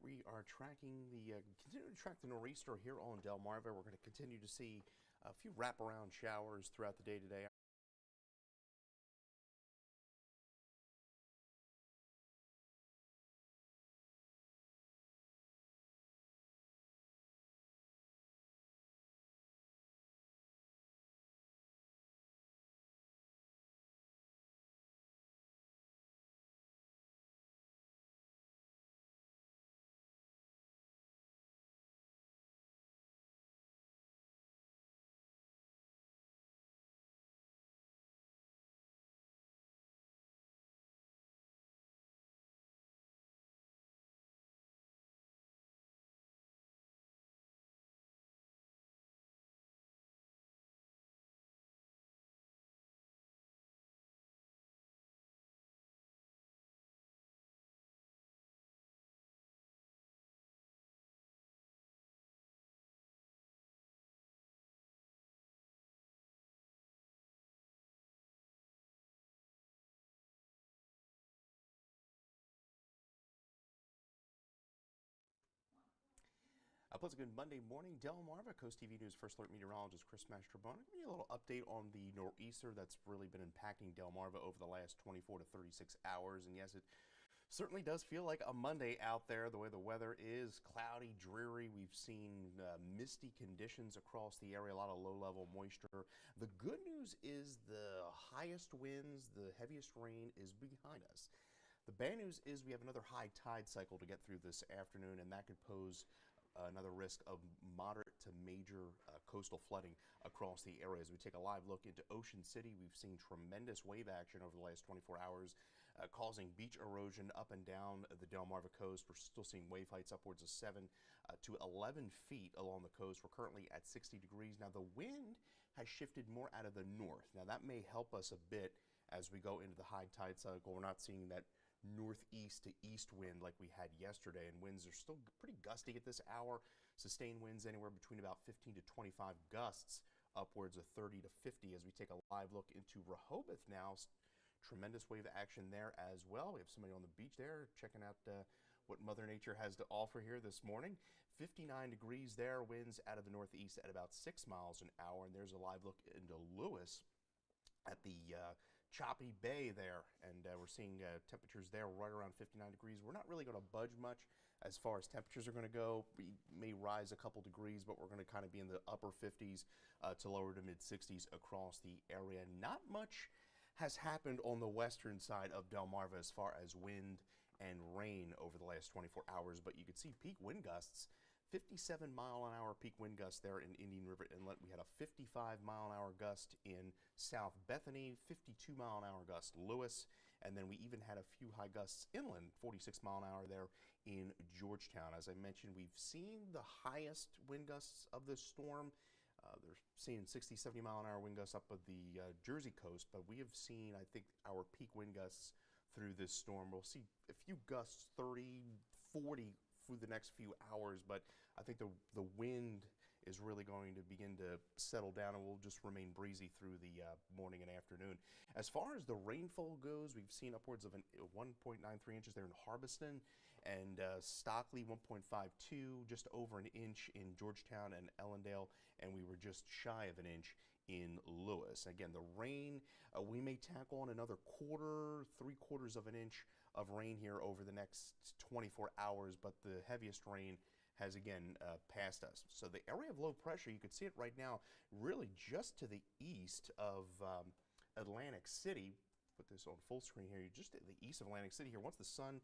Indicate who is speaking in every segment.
Speaker 1: we are tracking continue to track the nor'easter here on Delmarva. We're going to continue to see a few wraparound showers throughout the day today. A pleasant good Monday morning, Delmarva. Coast TV News First Alert Meteorologist Chris Mastrobuono. Give you a little update on the nor'easter that's really been impacting Delmarva over the last 24 to 36 hours. And yes, it certainly does feel like a Monday out there. The way the weather is cloudy, dreary. We've seen misty conditions across the area, a lot of low-level moisture. The good news is the highest winds, the heaviest rain is behind us. The bad news is we have another high tide cycle to get through this afternoon, and that could pose another risk of moderate to major coastal flooding across the area. As we take a live look into Ocean City, we've seen tremendous wave action over the last 24 hours, causing beach erosion up and down the Delmarva coast. We're still seeing wave heights upwards of 7 to 11 feet along the coast. We're currently at 60 degrees. Now, the wind has shifted more out of the north. Now, that may help us a bit as we go into the high tide cycle. We're not seeing that northeast to east wind like we had yesterday, and winds are still pretty gusty at this hour. Sustained winds anywhere between about 15 to 25 gusts, upwards of 30 to 50 as we take a live look into Rehoboth now. Tremendous wave action there as well. We have somebody on the beach there checking out what Mother Nature has to offer here this morning. 59 degrees there, winds out of the northeast at about 6 miles an hour, and there's a live look into Lewis at the choppy bay there, and we're seeing temperatures there right around 59 degrees. We're not really going to budge much as far as temperatures are going to go. We may rise a couple degrees, but we're going to kind of be in the upper 50s to lower to mid 60s across the area. Not much has happened on the western side of Delmarva as far as wind and rain over the last 24 hours, but you could see peak wind gusts. 57-mile-an-hour peak wind gust there in Indian River Inlet. We had a 55-mile-an-hour gust in South Bethany, 52-mile-an-hour gust Lewis, and then we even had a few high gusts inland, 46-mile-an-hour there in Georgetown. As I mentioned, we've seen the highest wind gusts of this storm. They're seeing 60, 70-mile-an-hour wind gusts up of the Jersey coast, but we have seen, I think, our peak wind gusts through this storm. We'll see a few gusts, 30, 40 through the next few hours, but I think the wind is really going to begin to settle down and will just remain breezy through the morning and afternoon. As far as the rainfall goes, we've seen upwards of 1.93 inches there in Harbiston, and Stockley 1.52, just over an inch in Georgetown and Ellendale, and we were just shy of an inch in Lewis. Again, the rain, we may tack on another quarter, 3/4 of an inch of rain here over the next 24 hours, but the heaviest rain has again passed us. So the area of low pressure, you can see it right now, really just to the east of Atlantic City. Put this on full screen here. You're just at the east of Atlantic City here. Once the sun,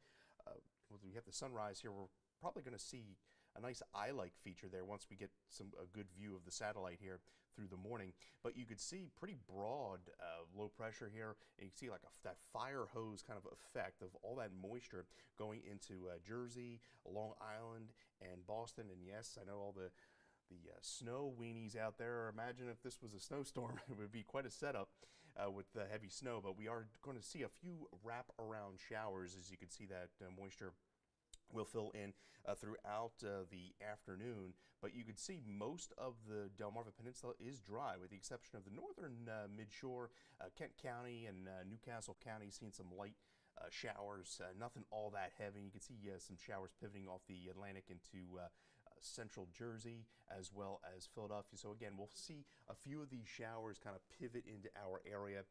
Speaker 1: we have the sunrise here, we're probably going to see a nice eye-like feature there once we get a good view of the satellite here through the morning. But you could see pretty broad low pressure here, and you can see like that fire hose kind of effect of all that moisture going into Jersey, Long Island, and Boston. And yes, I know all the snow weenies out there. Imagine if this was a snowstorm, it would be quite a setup with the heavy snow. But we are going to see a few wrap-around showers, as you can see that moisture will fill in throughout the afternoon, but you can see most of the Delmarva Peninsula is dry, with the exception of the northern midshore. Kent County and Newcastle County seeing some light showers, nothing all that heavy. You can see some showers pivoting off the Atlantic into central Jersey as well as Philadelphia. So again, we'll see a few of these showers kind of pivot into our area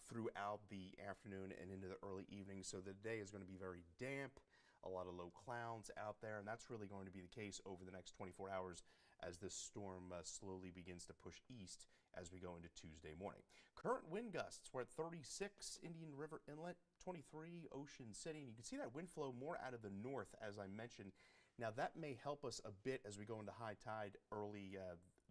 Speaker 1: throughout the afternoon and into the early evening. So the day is going to be very damp, a lot of low clouds out there, and that's really going to be the case over the next 24 hours as this storm slowly begins to push east as we go into Tuesday morning. Current wind gusts, we're at 36 Indian River Inlet, 23 Ocean City, and you can see that wind flow more out of the north, as I mentioned. Now that may help us a bit as we go into high tide early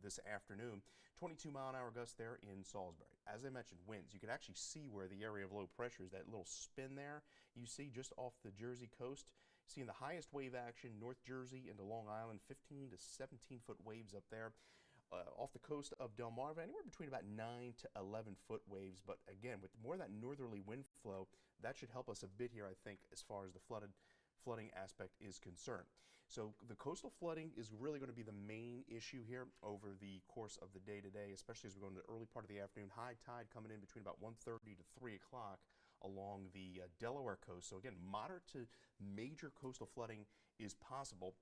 Speaker 1: this afternoon. 22-mile-an-hour gusts there in Salisbury. As I mentioned, winds. You can actually see where the area of low pressure is, that little spin there you see just off the Jersey coast. Seeing the highest wave action, North Jersey into Long Island, 15 to 17-foot waves up there. Off the coast of Delmarva, anywhere between about 9 to 11-foot waves. But again, with more of that northerly wind flow, that should help us a bit here, I think, as far as the flooding aspect is concerned. So the coastal flooding is really going to be the main issue here over the course of the day today, especially as we go into the early part of the afternoon. High tide coming in between about 1:30 to 3 o'clock along the Delaware coast. So again, moderate to major coastal flooding is possible.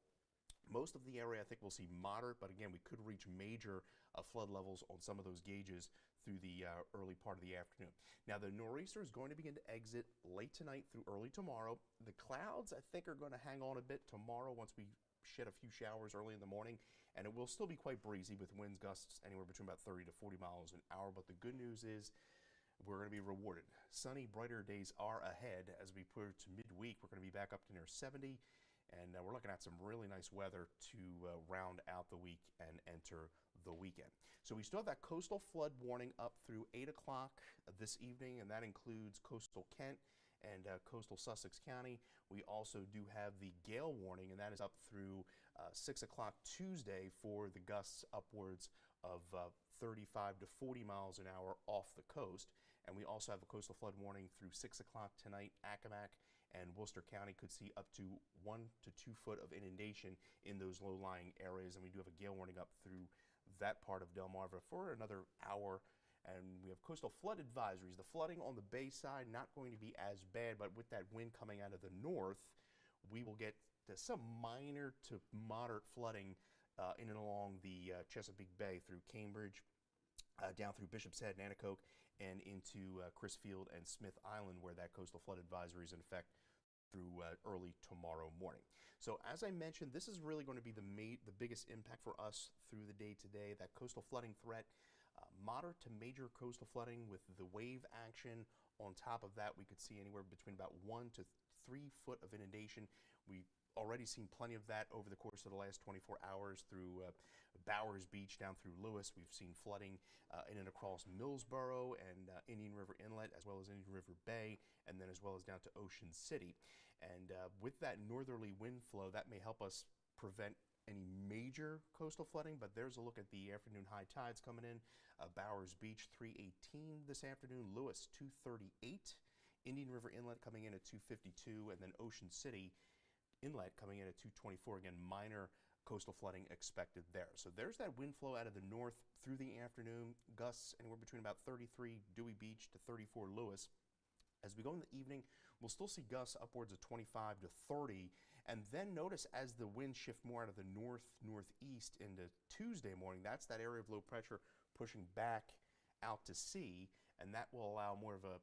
Speaker 1: Most of the area, I think, we'll see moderate, but again, we could reach major flood levels on some of those gauges through the early part of the afternoon. Now, the nor'easter is going to begin to exit late tonight through early tomorrow. The clouds, I think, are going to hang on a bit tomorrow once we shed a few showers early in the morning, and it will still be quite breezy with winds gusts anywhere between about 30 to 40 miles an hour. But the good news is we're going to be rewarded. Sunny, brighter days are ahead as we put to midweek. We're going to be back up to near 70. And we're looking at some really nice weather to round out the week and enter the weekend. So we still have that coastal flood warning up through 8 o'clock this evening, and that includes coastal Kent and coastal Sussex County. We also do have the gale warning, and that is up through 6 o'clock Tuesday for the gusts upwards of 35 to 40 miles an hour off the coast. And we also have a coastal flood warning through 6 o'clock tonight. Accomack and Worcester County could see up to 1 to 2 foot of inundation in those low-lying areas. And we do have a gale warning up through that part of Delmarva for another hour. And we have coastal flood advisories. The flooding on the bay side not going to be as bad, but with that wind coming out of the north, we will get to some minor to moderate flooding in and along the Chesapeake Bay through Cambridge, down through Bishop's Head, Nanticoke, and into Crisfield and Smith Island, where that coastal flood advisory is in effect through early tomorrow morning. So as I mentioned, this is really going to be the biggest impact for us through the day today. That coastal flooding threat, moderate to major coastal flooding with the wave action. On top of that, we could see anywhere between about 1 to 3 foot of inundation. We've already seen plenty of that over the course of the last 24 hours through Bowers Beach down through Lewis. We've seen flooding in and across Millsboro and Indian River Inlet, as well as Indian River Bay, and then as well as down to Ocean City. And with that northerly wind flow, that may help us prevent any major coastal flooding. But there's a look at the afternoon high tides coming in. Bowers Beach 318 this afternoon, Lewis 238, Indian River Inlet coming in at 252, and then Ocean City Inlet coming in at 224. Again, minor coastal flooding expected there. So there's that wind flow out of the north through the afternoon. Gusts anywhere between about 33 Dewey Beach to 34 Lewis. As we go in the evening, we'll still see gusts upwards of 25 to 30. And then notice as the winds shift more out of the northeast into Tuesday morning, that's that area of low pressure pushing back out to sea. And that will allow more of a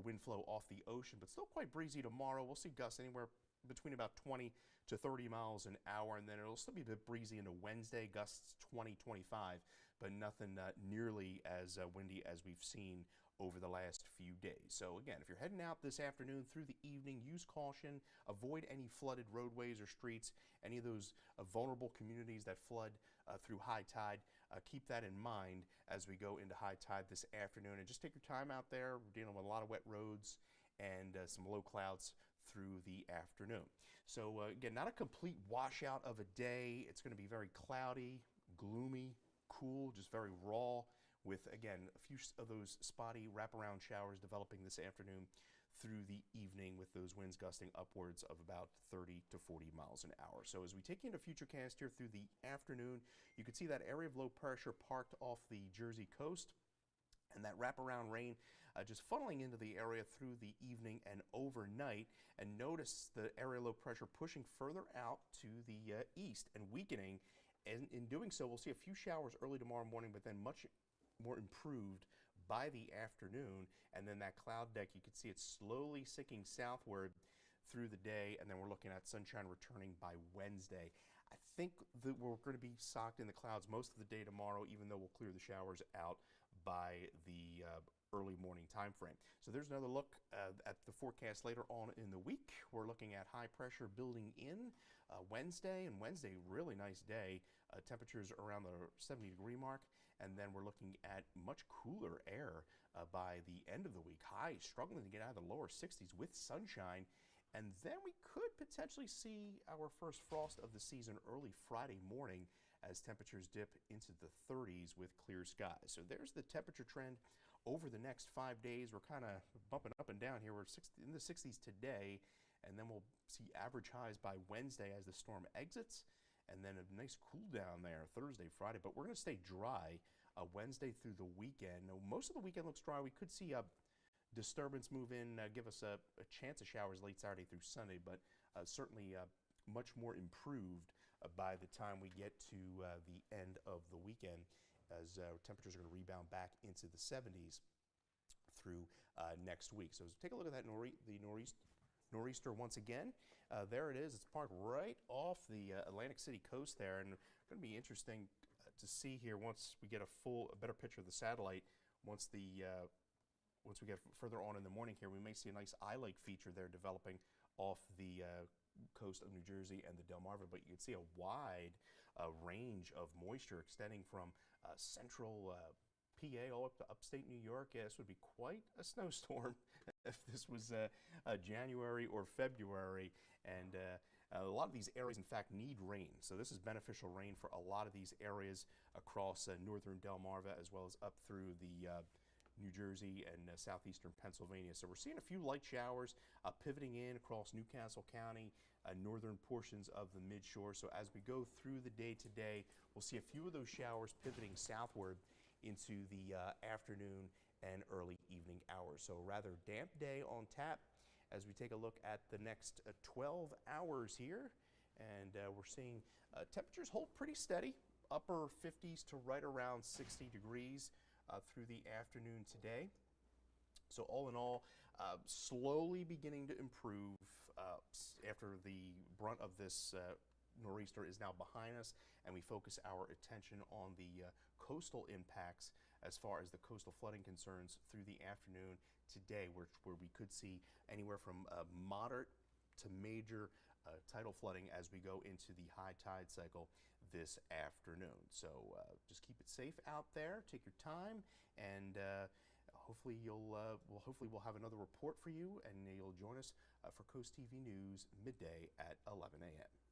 Speaker 1: wind flow off the ocean, but still quite breezy tomorrow. We'll see gusts anywhere between about 20 to 30 miles an hour, and then it'll still be a bit breezy into Wednesday, gusts 20, 25, but nothing nearly as windy as we've seen over the last few days. So again, if you're heading out this afternoon through the evening, use caution, avoid any flooded roadways or streets, any of those vulnerable communities that flood through high tide. Keep that in mind as we go into high tide this afternoon, and just take your time out there. We're dealing with a lot of wet roads and some low clouds through the afternoon. So again, not a complete washout of a day. It's going to be very cloudy, gloomy, cool, just very raw, with again a few of those spotty wraparound showers developing this afternoon through the evening, with those winds gusting upwards of about 30 to 40 miles an hour. So as we take you into Futurecast here through the afternoon, you can see that area of low pressure parked off the Jersey coast, and that wraparound rain just funneling into the area through the evening and overnight. And notice the area low pressure pushing further out to the east and weakening. And in doing so, we'll see a few showers early tomorrow morning, but then much more improved by the afternoon. And then that cloud deck, you can see it slowly sinking southward through the day, and then we're looking at sunshine returning by Wednesday. I think that we're going to be socked in the clouds most of the day tomorrow, even though we'll clear the showers out by the early morning time frame. So there's another look at the forecast later on in the week. We're looking at high pressure building in Wednesday, and Wednesday, really nice day. Temperatures around the 70-degree mark, and then we're looking at much cooler air by the end of the week. Highs struggling to get out of the lower 60s with sunshine. And then we could potentially see our first frost of the season early Friday morning as temperatures dip into the 30s with clear skies. So there's the temperature trend over the next 5 days. We're kind of bumping up and down here. We're in the 60s today, and then we'll see average highs by Wednesday as the storm exits, and then a nice cool down there Thursday, Friday. But we're going to stay dry Wednesday through the weekend. Now, most of the weekend looks dry. We could see a disturbance move in, give us a chance of showers late Saturday through Sunday, but certainly much more improved by the time we get to the end of the weekend, as temperatures are going to rebound back into the 70s through next week. So take a look at that nor'easter once again. There it is. It's parked right off the Atlantic City coast there, and it's going to be interesting to see here once we get a better picture of the satellite. Once we get further on in the morning here, we may see a nice eye-like feature there developing off the coast of New Jersey and the Delmarva, but you can see a wide range of moisture extending from central PA all up to upstate New York. Yeah, this would be quite a snowstorm if this was January or February. And a lot of these areas, in fact, need rain. So this is beneficial rain for a lot of these areas across northern Delmarva, as well as up through the New Jersey and southeastern Pennsylvania. So we're seeing a few light showers pivoting in across Newcastle County, northern portions of the midshore. So as we go through the day today, we'll see a few of those showers pivoting southward into the afternoon and early evening hours. So a rather damp day on tap as we take a look at the next 12 hours here. And we're seeing temperatures hold pretty steady, upper 50s to right around 60 degrees. Through the afternoon today. So all in all, slowly beginning to improve after the brunt of this nor'easter is now behind us, and we focus our attention on the coastal impacts as far as the coastal flooding concerns through the afternoon today, where we could see anywhere from moderate to major tidal flooding as we go into the high tide cycle this afternoon. So just keep it safe out there. Take your time, and hopefully we'll have another report for you, and you'll join us for Coast TV News midday at 11 a.m.